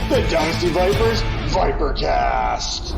the Dynasty Vipers Vipercast.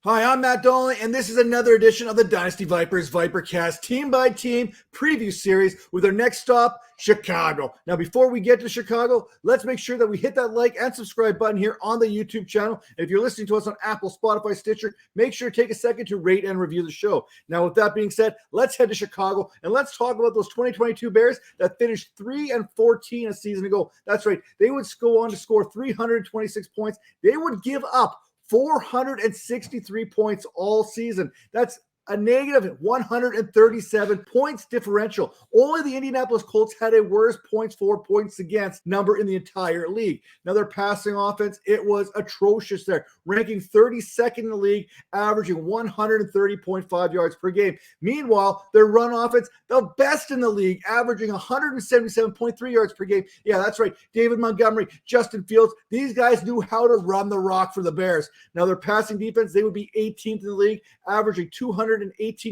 Hi, I'm Matt Donnelly, and this is another edition of the Dynasty Vipers Vipercast team-by-team preview series with our next stop, Chicago. Now, before we get to Chicago, let's make sure that we hit that like and subscribe button here on the YouTube channel. And if you're listening to us on Apple, Spotify, Stitcher, make sure to take a second to rate and review the show. Now, with that being said, let's head to Chicago, and let's talk about those 2022 Bears that finished 3-14 a season ago. That's right. They would go on to score 326 points. They would give up 463 points all season. That's a negative 137 points differential. Only the Indianapolis Colts had a worse points for, points against number in the entire league. Now, their passing offense, it was atrocious there, ranking 32nd in the league, averaging 130.5 yards per game. Meanwhile, their run offense, the best in the league, averaging 177.3 yards per game. Yeah, that's right. David Montgomery, Justin Fields, these guys knew how to run the rock for the Bears. Now, their passing defense, they would be 18th in the league, averaging 218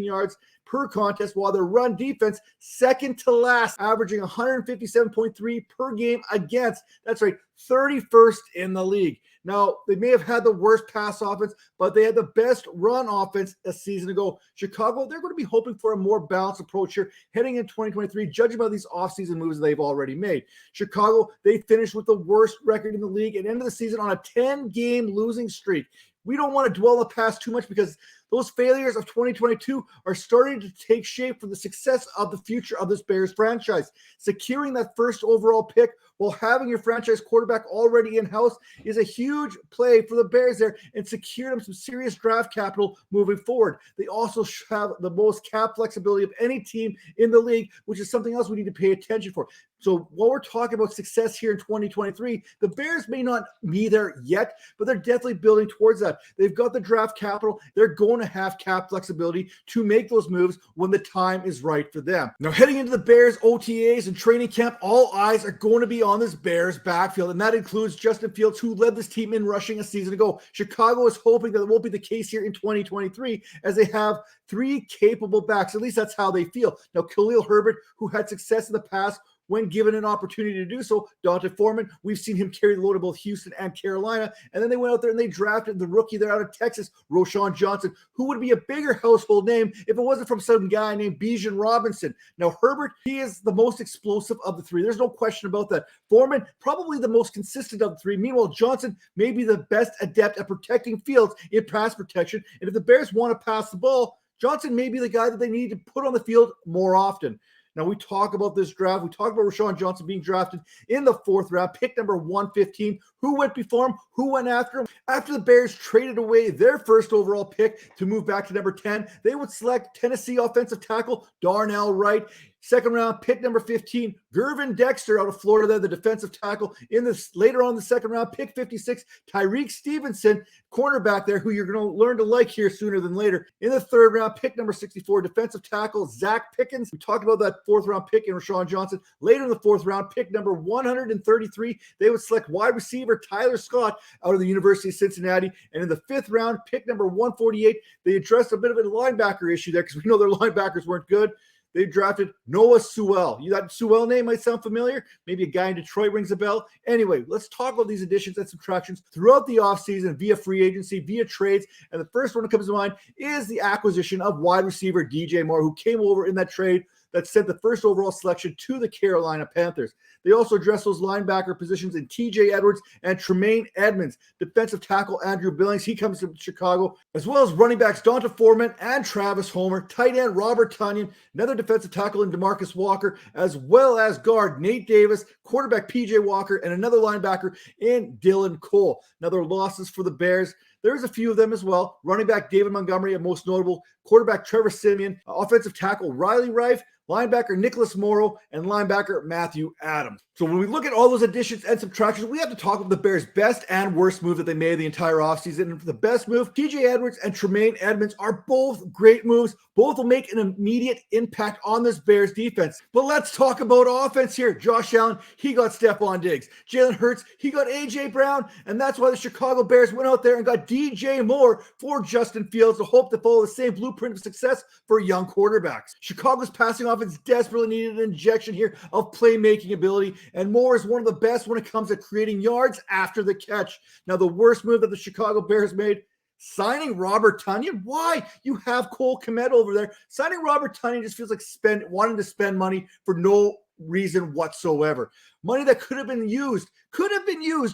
yards per contest, while their run defense, second to last, averaging 157.3 per game against, that's right, 31st in the league. Now, they may have had the worst pass offense, but they had the best run offense a season ago. Chicago, they're going to be hoping for a more balanced approach here heading in 2023, judging by these offseason moves they've already made. Chicago, they finished with the worst record in the league and ended the season on a 10-game losing streak. We don't want to dwell on the past too much because those failures of 2022 are starting to take shape for the success of the future of this Bears franchise. Securing that first overall pick while having your franchise quarterback already in-house is a huge play for the Bears there and secure them some serious draft capital moving forward. They also have the most cap flexibility of any team in the league, which is something else we need to pay attention for. So while we're talking about success here in 2023, the Bears may not be there yet, but they're definitely building towards that. They've got the draft capital. They're going to have cap flexibility to make those moves when the time is right for them. Now, heading into the Bears OTAs and training camp, all eyes are going to be on this Bears backfield, and that includes Justin Fields, who led this team in rushing a season ago. Chicago is hoping that it won't be the case here in 2023, as they have three capable backs. At least that's how they feel. Now, Khalil Herbert, who had success in the past, when given an opportunity to do so, Dante Foreman, we've seen him carry the load of both Houston and Carolina. And then they went out there and they drafted the rookie there out of Texas, Roschon Johnson, who would be a bigger household name if it wasn't from some guy named Bijan Robinson. Now, Herbert, he is the most explosive of the three. There's no question about that. Foreman, probably the most consistent of the three. Meanwhile, Johnson may be the best adept at protecting Fields in pass protection. And if the Bears want to pass the ball, Johnson may be the guy that they need to put on the field more often. Now, we talk about this draft. We talk about Roschon Johnson being drafted in the fourth round, pick number 115. Who went before him? Who went after him? After the Bears traded away their first overall pick to move back to number 10, they would select Tennessee offensive tackle Darnell Wright. Second round, pick number 15, Gervin Dexter out of Florida, there, the defensive tackle. In this later on in the second round, pick 56, Tyreek Stevenson, cornerback there, who you're going to learn to like here sooner than later. In the third round, pick number 64, defensive tackle Zach Pickens. We talked about that fourth round pick in Roschon Johnson. Later in the fourth round, pick number 133, they would select wide receiver Tyler Scott out of the University of Cincinnati. And in the fifth round, pick number 148, they addressed a bit of a linebacker issue there because we know their linebackers weren't good. They drafted Noah Sewell. That Sewell name might sound familiar. Maybe a guy in Detroit rings a bell. Anyway, let's talk about these additions and subtractions throughout the offseason via free agency, via trades. And the first one that comes to mind is the acquisition of wide receiver DJ Moore, who came over in that trade that sent the first overall selection to the Carolina Panthers. They also addressed those linebacker positions in TJ Edwards and Tremaine Edmonds. Defensive tackle Andrew Billings, he comes to Chicago, as well as running backs Dante Foreman and Travis Homer, tight end Robert Tonyan, another defensive tackle in DeMarcus Walker, as well as guard Nate Davis, quarterback PJ Walker, and another linebacker in Dylan Cole. Now, their losses for the Bears, there's a few of them as well. Running back David Montgomery, a most notable, quarterback Trevor Siemian, offensive tackle Riley Rife, linebacker Nicholas Morrow, and linebacker Matthew Adams. So when we look at all those additions and subtractions, we have to talk about the Bears' best and worst move that they made the entire offseason. And for the best move, TJ Edwards and Tremaine Edmonds are both great moves. Both will make an immediate impact on this Bears defense. But let's talk about offense here. Josh Allen, he got Stephon Diggs. Jalen Hurts, he got A.J. Brown. And that's why the Chicago Bears went out there and got DJ Moore for Justin Fields to hope to follow the same blueprint of success for young quarterbacks. Chicago's passing offense offense desperately needed an injection here of playmaking ability, and Moore is one of the best when it comes to creating yards after the catch. Now, the worst move that the Chicago Bears made, signing Robert Tonyan. Why? You have Cole Kmet over there. Signing Robert Tonyan just feels like wanting to spend money for no reason whatsoever. Money that could have been used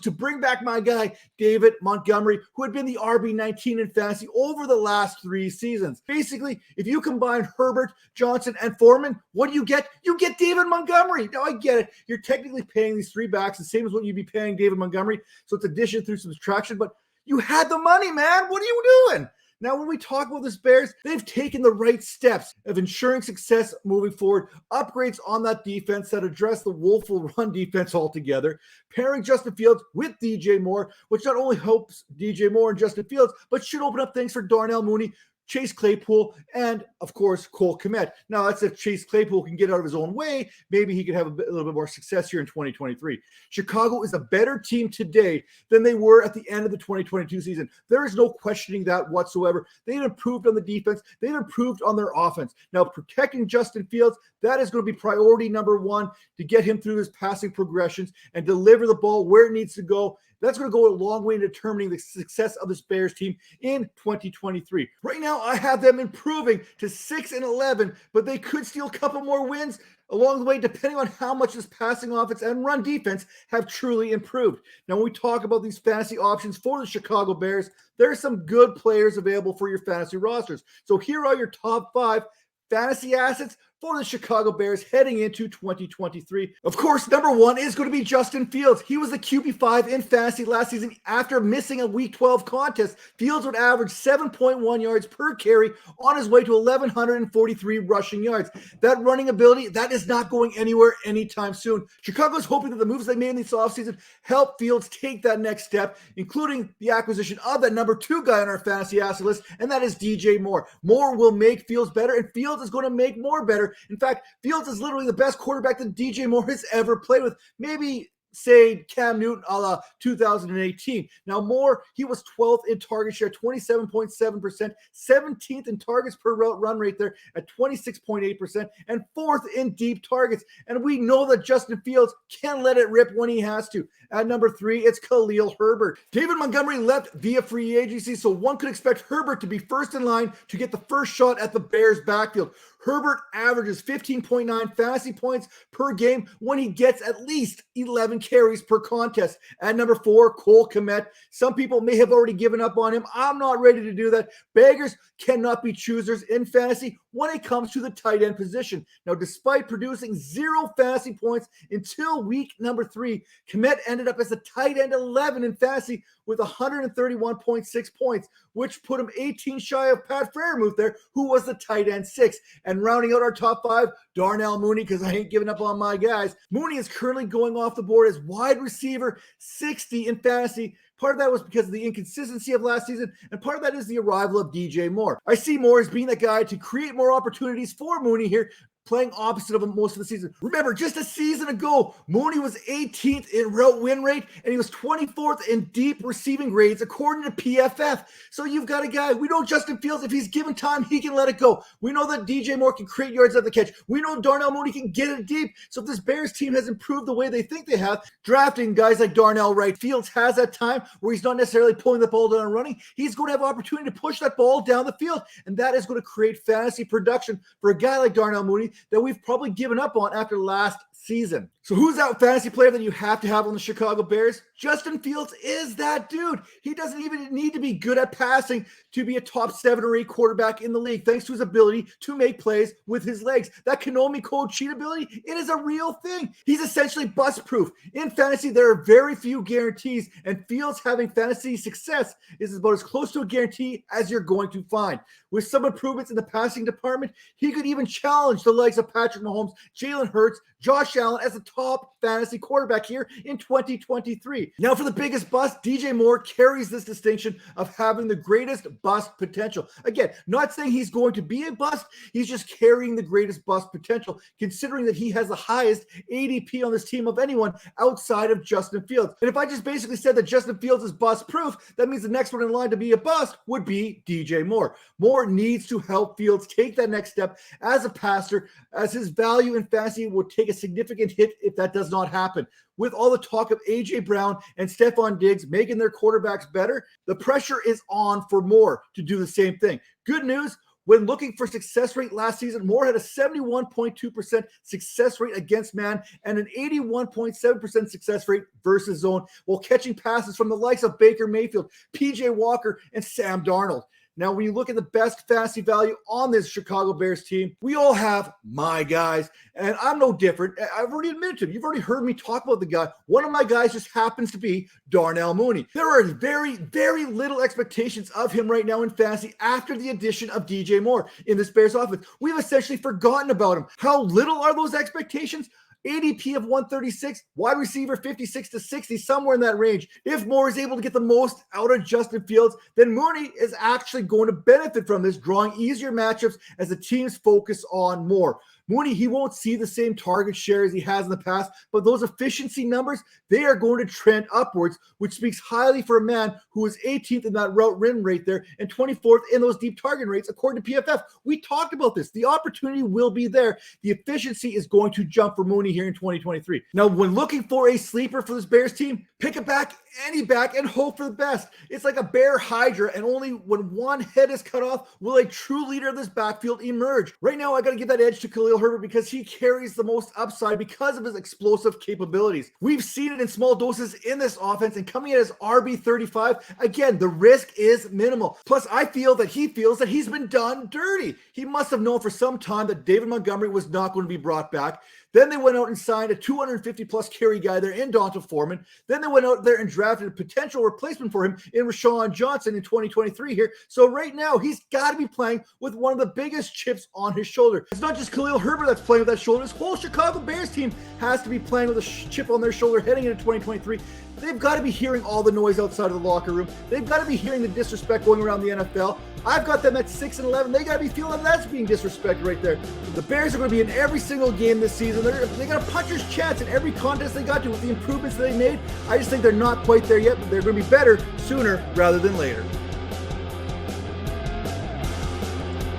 to bring back my guy, David Montgomery, who had been the RB19 in fantasy over the last 3 seasons. Basically, if you combine Herbert, Johnson, and Foreman, what do you get? You get David Montgomery. Now, I get it. You're technically paying these 3 backs the same as what you'd be paying David Montgomery, so it's addition through subtraction, but you had the money, man. What are you doing? Now, when we talk about the Bears, they've taken the right steps of ensuring success moving forward, upgrades on that defense that address the woeful run defense altogether, pairing Justin Fields with DJ Moore, which not only helps DJ Moore and Justin Fields, but should open up things for Darnell Mooney, Chase Claypool, and, of course, Cole Kmet. Now, that's if Chase Claypool can get out of his own way. Maybe he could have a little bit more success here in 2023. Chicago is a better team today than they were at the end of the 2022 season. There is no questioning that whatsoever. They've improved on the defense. They've improved on their offense. Now, protecting Justin Fields, that is going to be priority number 1 to get him through his passing progressions and deliver the ball where it needs to go. That's going to go a long way in determining the success of this Bears team in 2023. Right now, I have them improving to 6-11, but they could steal a couple more wins along the way, depending on how much this passing offense and run defense have truly improved. Now, when we talk about these fantasy options for the Chicago Bears, there are some good players available for your fantasy rosters. So here are your top 5 fantasy assets for the Chicago Bears heading into 2023. Of course, number 1 is going to be Justin Fields. He was the QB5 in fantasy last season after missing a Week 12 contest. Fields would average 7.1 yards per carry on his way to 1,143 rushing yards. That running ability, that is not going anywhere anytime soon. Chicago is hoping that the moves they made in this offseason help Fields take that next step, including the acquisition of that number 2 guy on our fantasy asset list, and that is DJ Moore. Moore will make Fields better, and Fields is going to make Moore better. In fact, Fields is literally the best quarterback that DJ Moore has ever played with. Maybe, say, Cam Newton a la 2018. Now, Moore, he was 12th in target share, 27.7%, 17th in targets per route run rate there at 26.8%, and 4th in deep targets. And we know that Justin Fields can let it rip when he has to. At number 3, it's Khalil Herbert. David Montgomery left via free agency, so one could expect Herbert to be first in line to get the first shot at the Bears' backfield. Herbert averages 15.9 fantasy points per game when he gets at least 11 carries per contest. At number 4, Cole Kmet. Some people may have already given up on him. I'm not ready to do that. Beggars cannot be choosers in fantasy when it comes to the tight end position. Now, despite producing 0 fantasy points until week number 3, Kmet ended up as a tight end 11 in fantasy with 131.6 points, which put him 18 shy of Pat Freiermuth there, who was the tight end 6. And rounding out our top 5, Darnell Mooney, because I ain't giving up on my guys. Mooney is currently going off the board as wide receiver 60 in fantasy. Part of that was because of the inconsistency of last season, and part of that is the arrival of DJ Moore. I see Moore as being that guy to create more opportunities for Mooney here, playing opposite of him most of the season. Remember, just a season ago, Mooney was 18th in route win rate, and he was 24th in deep receiving grades, according to PFF. So you've got a guy. We know Justin Fields, if he's given time, he can let it go. We know that DJ Moore can create yards at the catch. We know Darnell Mooney can get it deep. So if this Bears team has improved the way they think they have, drafting guys like Darnell Wright, Fields has that time where he's not necessarily pulling the ball down and running. He's going to have opportunity to push that ball down the field, and that is going to create fantasy production for a guy like Darnell Mooney that we've probably given up on after last season. So who's that fantasy player that you have to have on the Chicago Bears? Justin Fields is that dude. He doesn't even need to be good at passing to be a top 7 or 8 quarterback in the league, thanks to his ability to make plays with his legs. That Konami code cheat ability, it is a real thing. He's essentially bust-proof. In fantasy, there are very few guarantees, and Fields having fantasy success is about as close to a guarantee as you're going to find. With some improvements in the passing department, he could even challenge the likes of Patrick Mahomes, Jalen Hurts, Josh Josh Allen as the top fantasy quarterback here in 2023. Now, for the biggest bust, DJ Moore carries this distinction of having the greatest bust potential. Again, not saying he's going to be a bust, he's just carrying the greatest bust potential, considering that he has the highest ADP on this team of anyone outside of Justin Fields. And if I just basically said that Justin Fields is bust proof, that means the next one in line to be a bust would be DJ Moore. Moore needs to help Fields take that next step as a passer, as his value in fantasy will take a significant hit if that does not happen. With all the talk of A.J. Brown and Stephon Diggs making their quarterbacks better, the pressure is on for Moore to do the same thing. Good news, when looking for success rate last season, Moore had a 71.2% success rate against man and an 81.7% success rate versus zone while catching passes from the likes of Baker Mayfield, P.J. Walker, and Sam Darnold. Now, when you look at the best fantasy value on this Chicago Bears team, we all have my guys, and I'm no different. I've already admitted to him. You've already heard me talk about the guy. One of my guys just happens to be Darnell Mooney. There are very, very little expectations of him right now in fantasy after the addition of DJ Moore in this Bears offense. We've essentially forgotten about him. How little are those expectations? ADP of 136, wide receiver 56 to 60, somewhere in that range. If Moore is able to get the most out of Justin Fields, then Mooney is actually going to benefit from this, drawing easier matchups as the teams focus on Moore. Mooney, he won't see the same target share as he has in the past, but those efficiency numbers, they are going to trend upwards, which speaks highly for a man who is 18th in that route run rate there and 24th in those deep target rates, according to PFF. We talked about this. The opportunity will be there. The efficiency is going to jump for Mooney here in 2023. Now, when looking for a sleeper for this Bears team, pick a back, any back, and hope for the best. It's like a bear hydra, and only when one head is cut off will a true leader of this backfield emerge. Right now, I got to give that edge to Khalil Herbert because he carries the most upside because of his explosive capabilities. We've seen it in small doses in this offense, and coming in as RB35, again, the risk is minimal. Plus, I feel that he feels that he's been done dirty. He must have known for some time that David Montgomery was not going to be brought back. Then they went out and signed a 250-plus carry guy there in Donta Foreman. Then they went out there and drafted a potential replacement for him in Rashawn Johnson in 2023 here. So right now, he's got to be playing with one of the biggest chips on his shoulder. It's not just Khalil Herbert that's playing with that shoulder. This whole Chicago Bears team has to be playing with a chip on their shoulder heading into 2023. They've got to be hearing all the noise outside of the locker room. They've got to be hearing the disrespect going around the NFL. I've got them at 6-11. They got to be feeling that's being disrespected right there. The Bears are going to be in every single game this season. They got a puncher's chance in every contest they got to with the improvements that they made. I just think they're not quite there yet, but they're going to be better sooner rather than later.